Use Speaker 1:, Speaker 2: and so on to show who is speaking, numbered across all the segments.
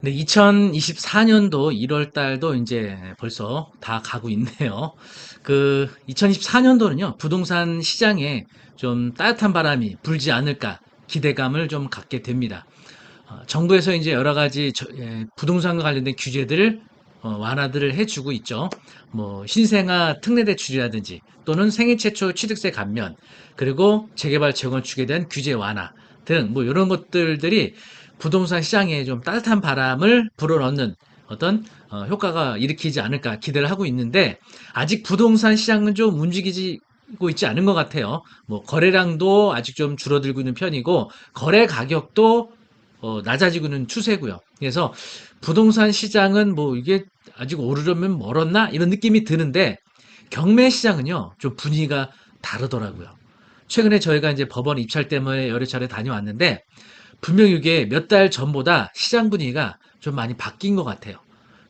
Speaker 1: 네, 2024년도 1월 달도 이제 벌써 다 가고 있네요. 2024년도는요, 부동산 시장에 좀 따뜻한 바람이 불지 않을까 기대감을 좀 갖게 됩니다. 정부에서 이제 여러 가지 부동산과 관련된 규제들을 완화들을 해주고 있죠. 뭐 신생아 특례 대출이라든지 또는 생애 최초 취득세 감면, 그리고 재개발 재건축에 대한 규제 완화 등 뭐 이런 것들이 부동산 시장에 좀 따뜻한 바람을 불어넣는 어떤 효과가 일으키지 않을까 기대를 하고 있는데, 아직 부동산 시장은 좀 움직이고 있지 않은 것 같아요. 뭐 거래량도 아직 좀 줄어들고 있는 편이고, 거래 가격도 낮아지고 있는 추세고요. 그래서 부동산 시장은 뭐 이게 아직 오르려면 멀었나 이런 느낌이 드는데, 경매 시장은요 좀 분위기가 다르더라고요. 최근에 저희가 이제 법원 입찰 때문에 여러 차례 다녀왔는데, 분명히 이게 몇 달 전보다 시장 분위기가 좀 많이 바뀐 것 같아요.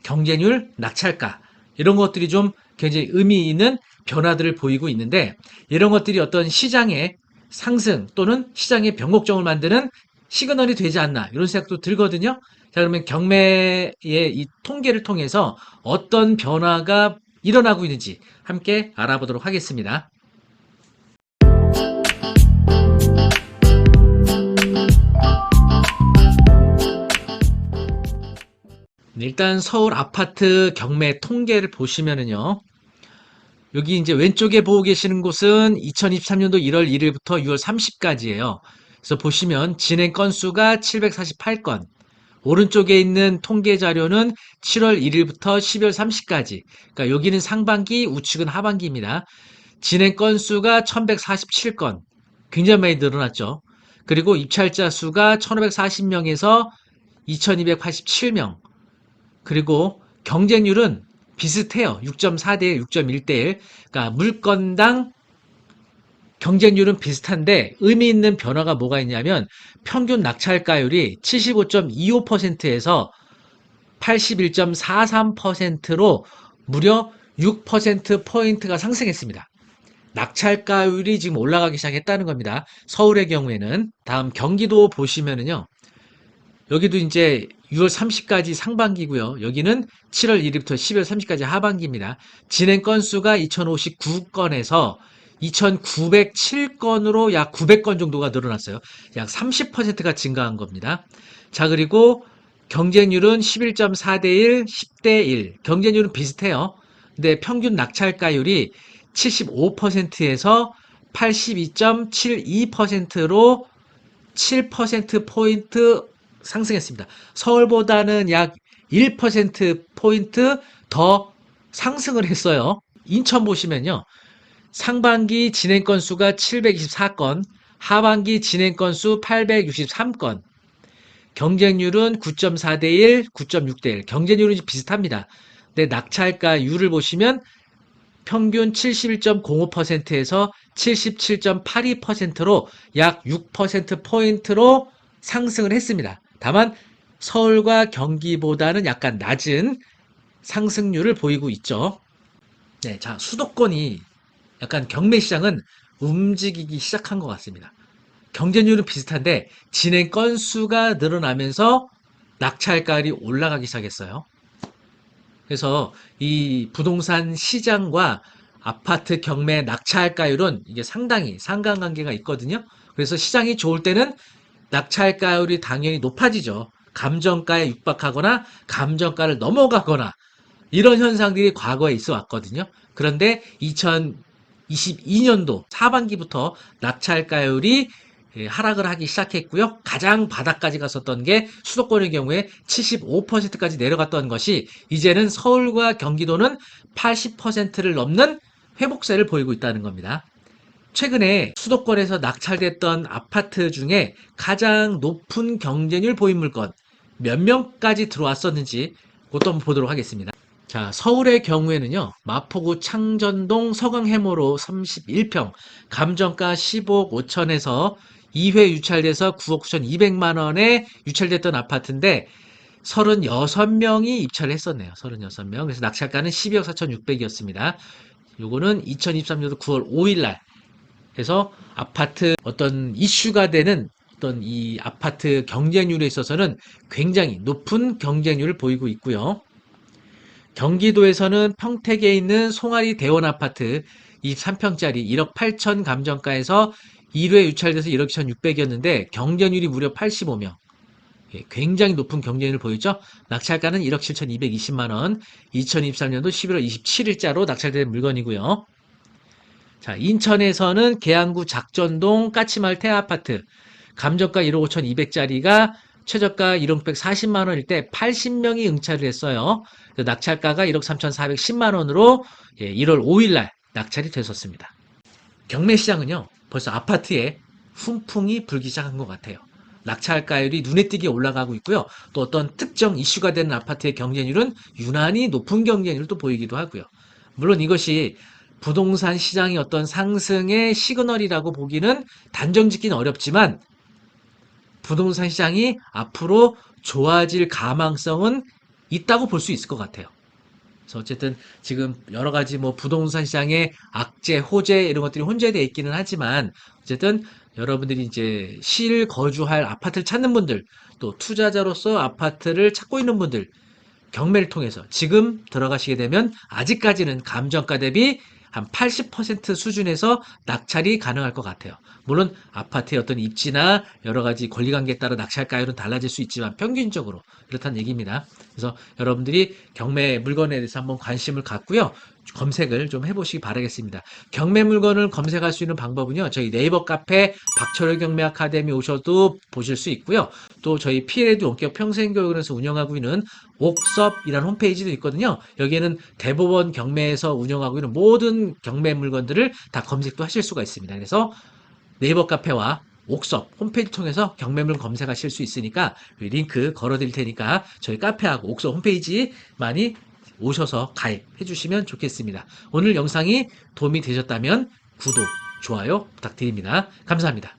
Speaker 1: 경쟁률, 낙찰가 이런 것들이 좀 굉장히 의미 있는 변화들을 보이고 있는데, 이런 것들이 어떤 시장의 상승 또는 시장의 변곡점을 만드는 시그널이 되지 않나 이런 생각도 들거든요. 자, 그러면 경매의 이 통계를 통해서 어떤 변화가 일어나고 있는지 함께 알아보도록 하겠습니다. 네, 일단 서울 아파트 경매 통계를 보시면은요. 여기 이제 왼쪽에 보고 계시는 곳은 2023년도 1월 1일부터 6월 30까지예요. 그래서 보시면 진행 건수가 748건, 오른쪽에 있는 통계 자료는 7월 1일부터 12월 30까지. 그러니까 여기는 상반기, 우측은 하반기입니다. 진행 건수가 1147건. 굉장히 많이 늘어났죠. 그리고 입찰자 수가 1540명에서 2287명. 그리고 경쟁률은 비슷해요. 6.4대 1, 6.1대 1. 그러니까 물건당 경쟁률은 비슷한데 의미 있는 변화가 뭐가 있냐면, 평균 낙찰가율이 75.25%에서 81.43%로 무려 6%포인트가 상승했습니다. 낙찰가율이 지금 올라가기 시작했다는 겁니다. 서울의 경우에는. 다음 경기도 보시면은요. 여기도 이제 6월 30까지 상반기고요. 여기는 7월 1일부터 12월 30까지 하반기입니다. 진행 건수가 2059건에서 2907건으로 약 900건 정도가 늘어났어요. 약 30%가 증가한 겁니다. 자, 그리고 경쟁률은 11.4대 1, 10대 1. 경쟁률은 비슷해요. 근데 평균 낙찰가율이 75%에서 82.72%로 7%포인트 상승했습니다. 서울보다는 약 1%포인트 더 상승을 했어요. 인천 보시면요. 상반기 진행 건수가 724건, 하반기 진행 건수 863건, 경쟁률은 9.4대 1, 9.6대 1. 경쟁률은 비슷합니다. 근데 낙찰가율을 보시면 평균 71.05%에서 77.82%로 약 6%포인트로 상승을 했습니다. 다만 서울과 경기보다는 약간 낮은 상승률을 보이고 있죠. 네, 자, 수도권이 약간 경매 시장은 움직이기 시작한 것 같습니다. 경쟁률은 비슷한데 진행 건수가 늘어나면서 낙찰가율이 올라가기 시작했어요. 그래서 이 부동산 시장과 아파트 경매 낙찰가율은 이게 상당히 상관관계가 있거든요. 그래서 시장이 좋을 때는 낙찰가율이 당연히 높아지죠. 감정가에 육박하거나 감정가를 넘어가거나 이런 현상들이 과거에 있어 왔거든요. 그런데 2022년도 하반기부터 낙찰가율이 하락을 하기 시작했고요. 가장 바닥까지 갔었던 게 수도권의 경우에 75%까지 내려갔던 것이 이제는 서울과 경기도는 80%를 넘는 회복세를 보이고 있다는 겁니다. 최근에 수도권에서 낙찰됐던 아파트 중에 가장 높은 경쟁률 보인 물건 몇 명까지 들어왔었는지 그것도 한번 보도록 하겠습니다. 자, 서울의 경우에는요, 마포구 창전동 서강해모로 31평, 감정가 10억 5천에서 2회 유찰돼서 9억 9천2백만 원에 유찰됐던 아파트인데, 36명이 입찰을 했었네요. 36명. 그래서 낙찰가는 12억 4천6백이었습니다. 요거는 2023년도 9월 5일 날. 그래서 아파트 어떤 이슈가 되는 어떤 이 아파트 경쟁률에 있어서는 굉장히 높은 경쟁률을 보이고 있고요. 경기도에서는 평택에 있는 송아리 대원 아파트 23평짜리 1억 8천 감정가에서 1회 유찰돼서 1억 1,600이었는데 경쟁률이 무려 85명. 예, 굉장히 높은 경쟁률을 보였죠. 낙찰가는 1억 7,220만 원. 2023년도 11월 27일자로 낙찰된 물건이고요. 자, 인천에서는 계양구 작전동 까치마을 태아파트 감정가 1억 5,200짜리가 최저가 1억 640만 원일 때 80명이 응찰을 했어요. 낙찰가가 1억 3,410만 원으로 1월 5일 날 낙찰이 됐었습니다. 경매 시장은요, 벌써 아파트에 훈풍이 불기 시작한 것 같아요. 낙찰가율이 눈에 띄게 올라가고 있고요. 또 어떤 특정 이슈가 되는 아파트의 경쟁률은 유난히 높은 경쟁률을 또 보이기도 하고요. 물론 이것이 부동산 시장의 어떤 상승의 시그널이라고 보기는 단정 짓기는 어렵지만 부동산 시장이 앞으로 좋아질 가망성은 있다고 볼 수 있을 것 같아요. 그래서 어쨌든 지금 여러 가지 뭐 부동산 시장의 악재, 호재 이런 것들이 혼재되어 있기는 하지만 어쨌든 여러분들이 이제 실거주할 아파트를 찾는 분들 또 투자자로서 아파트를 찾고 있는 분들 경매를 통해서 지금 들어가시게 되면 아직까지는 감정가 대비 한 80% 수준에서 낙찰이 가능할 것 같아요. 물론 아파트의 어떤 입지나 여러 가지 권리관계에 따라 낙찰가율은 달라질 수 있지만 평균적으로 그렇다는 얘기입니다. 그래서 여러분들이 경매 물건에 대해서 한번 관심을 갖고요. 검색을 좀 해보시기 바라겠습니다. 경매 물건을 검색할 수 있는 방법은요. 저희 네이버 카페 박철호 경매 아카데미 오셔도 보실 수 있고요. 또 저희 PLAD 원격 평생교육원에서 운영하고 있는 옥섭이라는 홈페이지도 있거든요. 여기에는 대법원 경매에서 운영하고 있는 모든 경매 물건들을 다 검색도 하실 수가 있습니다. 그래서 네이버 카페와 옥섭 홈페이지 통해서 경매물 검색하실 수 있으니까 링크 걸어드릴 테니까 저희 카페하고 옥섭 홈페이지 많이 오셔서 가입해 주시면 좋겠습니다. 오늘 영상이 도움이 되셨다면 구독, 좋아요 부탁드립니다. 감사합니다.